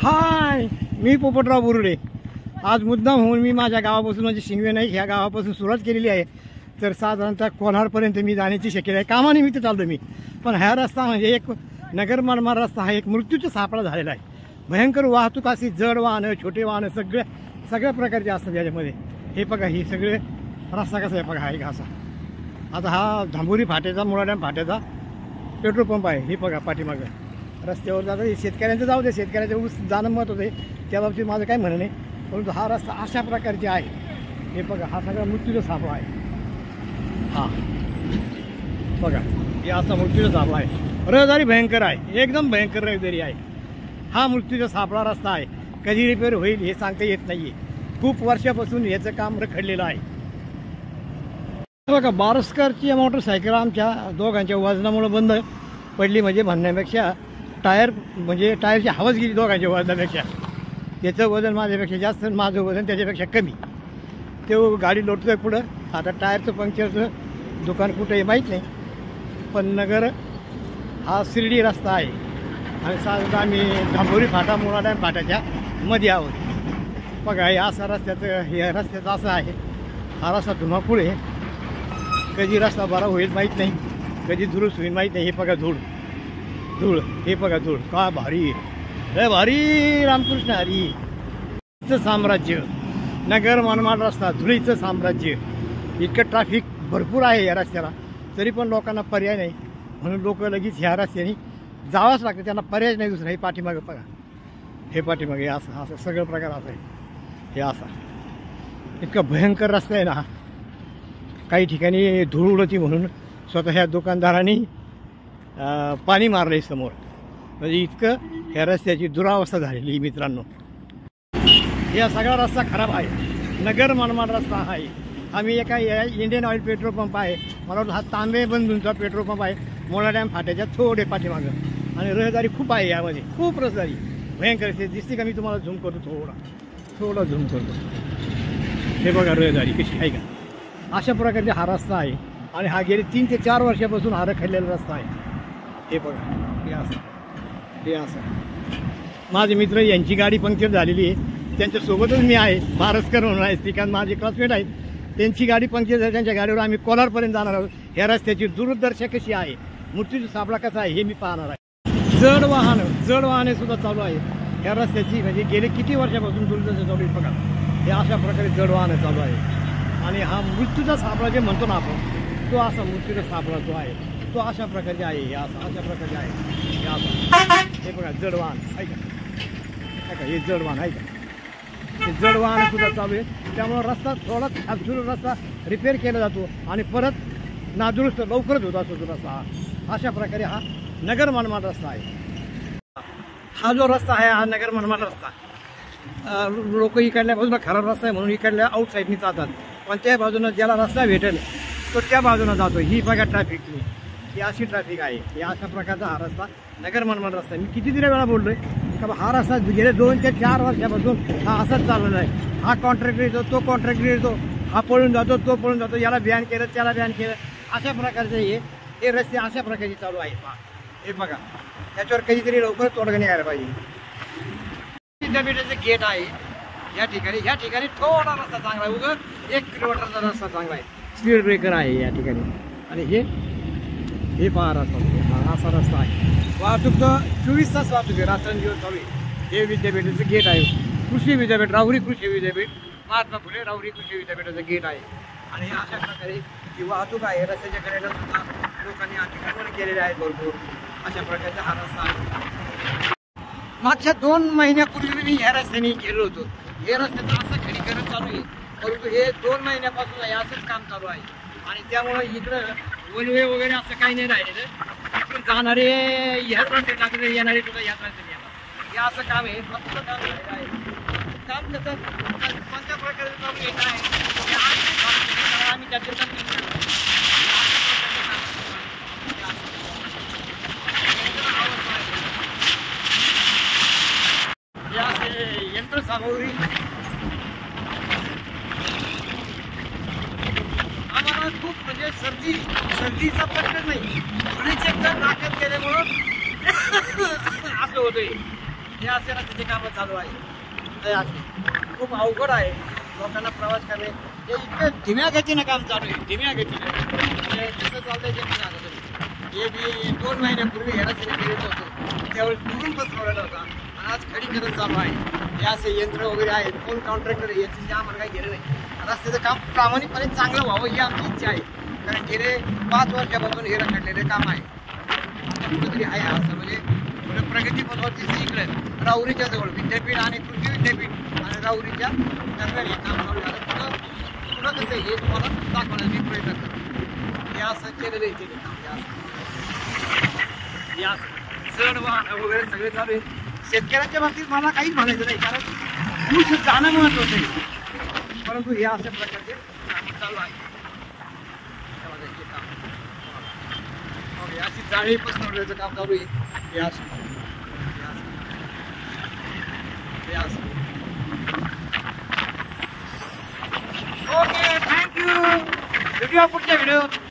हाय, मी पोपटराव बुरुडे. आज मुद्दाम होऊन मी माझ्या गावापासून म्हणजे शिंगवे नाही ह्या गावापासून सुरुवात केलेली आहे. तर साधारणतः कोल्हारपर्यंत मी जाण्याची शक्यता आहे. कामानिमित्त चाललो मी. पण हा रस्ता म्हणजे एक नगर मनमाड रस्ता हा एक मृत्यूचा सापळा झालेला आहे. भयंकर वाहतूक अशी जड वाहनं छोटे वाहनं सगळ्या प्रकारचे असतात याच्यामध्ये. हे बघा ही सगळे रस्ता कसा आहे बघा. हा एक असा आता हा धांबोरी फाट्याचा मुळा डॅम फाट्याचा पेट्रोल पंप आहे. हे बघा पाठीमागं रस्त्यावर जातं. शेतकऱ्यांचं जाऊ दे, शेतकऱ्याचं ऊस जाणं महत्त्वाचं आहे, त्या बाबतीत माझं काय म्हणणं नाही. परंतु हा रस्ता अशा प्रकारचे आहे. हे बघा हा सगळा मृत्यूचा सापळा आहे. हा बघा हे असा मृत्यूचा सापळा आहे. रहदारी भयंकर आहे, एकदम भयंकर रहदारी आहे. हा मृत्यूचा सापळा रस्ता आहे. कधी रिपेअर होईल हे सांगता येत नाही आहे. खूप वर्षापासून याचं काम रखडलेलं आहे. बघा बारस्करची मोटरसायकल आमच्या दोघांच्या वजनामुळे बंद पडली म्हणजे म्हणण्यापेक्षा टायरची हवाच गेली दोघांच्या वजनापेक्षा. त्याचं वजन माझ्यापेक्षा जास्त, माझं वजन त्याच्यापेक्षा कमी. तो गाडी लोटतोय पुढं. आता टायरचं पंक्चरचं दुकान कुठं आहे माहीत नाही. पण नगर हा शिर्डी रस्ता आहे आणि साधारण आम्ही धांबोरी फाटा मुळा डॅम फाट्याच्या मध्ये आहोत. बघा हे असा हे रस्त्याचं असं आहे. हा रस्ता धुमाकूळ आहे. कधी रस्ता बरा होईल माहीत नाही, कधी दुरुस्त होईल माहीत नाही. हे बघा धूळ, हे बघा धूळ का भारी लय भारी. रामकृष्ण हरी साम्राज्य, नगर मनमाड रस्ता, धुळीचं साम्राज्य. इतकं ट्रॅफिक भरपूर आहे या रस्त्याला, तरी पण लोकांना पर्याय नाही म्हणून लोक लगेच ह्या रस्त्याने जावंच लागतं. त्यांना पर्याय नाही दुसरा. हे पाठीमागं बघा, हे पाठीमागे असं सगळं प्रकार असं आहे. हे असा इतका भयंकर रस्ता आहे ना. काही ठिकाणी धूळ उडती म्हणून स्वतः ह्या दुकानदारांनी पाणी मारलं समोर. म्हणजे इतकं ह्या रस्त्याची दुरावस्था झालेली मित्रांनो. हा सगळा रस्ता खराब आहे. नगर मनमाड रस्ता आहे. आम्ही एका इंडियन ऑइल पेट्रोल पंप आहे, मला वाटतं हा तांबे बंधूंचा पेट्रोल पंप आहे मुळा डॅम फाट्याच्या थोडे पाठीमागं. आणि रहदारी खूप आहे यामध्ये, खूप रहदारी भयंकर. ते दिसते का? मी तुम्हाला झूम करतो, थोडा झूम करतो. हे बघा रहदारी कशी आहे का. अशा प्रकारचा हा रस्ता आहे आणि हा गेले 3 ते 4 वर्षापासून हा रखडलेला रस्ता आहे. हे बघा हे असं माझे मित्र यांची गाडी पंक्चर झालेली आहे. त्यांच्यासोबतच मी आहे. बारस्कर म्हणून आहे, श्रीकांत माझे क्लासमेट आहेत. त्यांची गाडी पंक्चर झाली. त्यांच्या गाडीवर आम्ही कोल्हारपर्यंत जाणार आहोत. ह्या रस्त्याची दुर्दशा कशी आहे, मृत्यूचा सापळा कसा आहे हे मी पाहणार आहे. जड वाहने सुद्धा चालू आहे ह्या रस्त्याची. म्हणजे गेले किती वर्षापासून दुर्दशा चालू आहे बघा. हे अशा प्रकारे जड वाहनं चालू आहे. आणि हा मृत्यूचा सापळा जे म्हणतो ना आपण, तो असा मृत्यूचा सापळा जो आहे तो अशा प्रकारचे आहे. हे अशा प्रकारचे आहे. हे असं हे बघा जड वाहन आहे का, हे जड वाहन आहे का. हे जड वाहन सुद्धा चालू आहे. त्यामुळं रस्ता थोडा खालसून रस्ता रिपेअर केला जातो आणि परत नादुरुस्त लवकरच होत असतो तो रस्ता. अशा प्रकारे हा नगर मनमाड रस्ता आहे. हा जो रस्ता आहे हा नगर मनमाड रस्ता. लोक इकडल्या बाजूला खराब रस्ता आहे म्हणून इकडल्या आउट साईडनी जातात. पण त्या बाजूनं ज्याला रस्ता भेटेल तो त्या बाजूनं जातो. ही बघा ट्रॅफिकनी, ही अशी ट्रॅफिक आहे. हे अशा प्रकारचा हा रस्ता नगर मनमाड रस्ता आहे. मी कितीतरी वेळा बोललोय का हा रस्ता गेले 2 ते 4 वर्षापासून हा असाच चाललेला आहे. हा कॉन्ट्रॅक्टर येतो, तो कॉन्ट्रॅक्टर येतो, हा पळून जातो, तो पळून जातो, याला बॅन केलं, त्याला बॅन केलं. अशा प्रकारचे हे रस्ते अशा प्रकारचे चालू आहेत. हे बघा त्याच्यावर कधीतरी लवकर तोडगा निघायला पाहिजे. विद्यापीठाचं गेट आहे या ठिकाणी थोडा रस्ता चांगला आहे. उगं 1 किलोमीटरचा रस्ता चांगला आहे. स्पीड ब्रेकर आहे या ठिकाणी. आणि हे पहा रस्ता, हा असा रस्ता आहे. वाहतूक तर 24 तास वाहतूक आहे, रात्रंदिवस चालू आहे. हे विद्यापीठाचं गेट आहे. कृषी विद्यापीठ, राहुरी कृषी विद्यापीठ, महात्मा फुले राहुरी कृषी विद्यापीठाचं गेट आहे. आणि अशा प्रकारे ही वाहतूक आहे. रस्त्याच्या कडेला सुद्धा लोकांनी अतिक्रमण केलेले आहेत भरपूर. अशा प्रकारचा हा रस्ता आहे. मागच्या 2 महिन्यापूर्वी मी ह्या रस्त्याने गेलो होतो. हे रस्त्याचं असं खडीकरण चालू आहे, परंतु हे 2 महिन्यापासून हे असंच काम चालू आहे. आणि त्यामुळं इकडं वनवे वगैरे असं काही नाही राहिलेलं. इकडून जाणारे ह्याच रस्ते टाकले, येणारे सुद्धा ह्याच रस्त्याने येणार. हे असं काम आहे. फक्त काम झालेलं आहे. काम कसं कोणत्या प्रकारे चालू येत आहे आम्ही त्याचे यंत्रसामग्री आम्हाला खूप म्हणजे सर्दीचा प्रश्न नाही. थोडीच एकदा नाकात गेल्यामुळं असं होतंय. हे असे रस्त्याची कामं चालू आहे. हे असे खूप अवघड आहे लोकांना प्रवास करणे. हे इतकं धीम्या गतीनं काम चालू आहे, धीम्या गतीनं. म्हणजे कसं चाललंय ते पण आता तरी. हे मी 2 महिन्यापूर्वी ह्या रस्त्याने फिरत होतो, त्यावेळेस दुरून पसरवलेला होता आणि आज खडीकरण चालू आहे. हे असे यंत्र वगैरे आहेत, कोण कॉन्ट्रॅक्टर याची आम्हाला काही घेणं नाही. रस्त्याचं काम प्रामाणिकपणे चांगलं व्हावं ही आमची इच्छा आहे. कारण गेले 5 वर्षापासून हे रखडलेलं काम आहे. आता कुठेतरी आहे असं म्हणजे थोडं प्रगती पथावरती इकडे राहुरीच्या जवळ विद्यापीठ आणि कृषी विद्यापीठ आणि राहुरीच्या दरम्यान हे काम चालू झालं. पुढं कसं आहे हे तुम्हाला दाखवण्याचा मी प्रयत्न करतो. हे असं केलेलं आहे ते काम. या सण वाहन वगैरे सगळे चालू आहे. शेतकऱ्यांच्या बाबतीत मला काहीच म्हणायचं नाही, कारण ऊस जाणं महत्त्वाचं आहे. परंतु हे अशा प्रकारचे काम चालू आहे. अशी जाळी पसरवण्याचं काम चालू आहे. हे असं ओके, थँक्यू. भेटूया पुढच्या व्हिडिओ.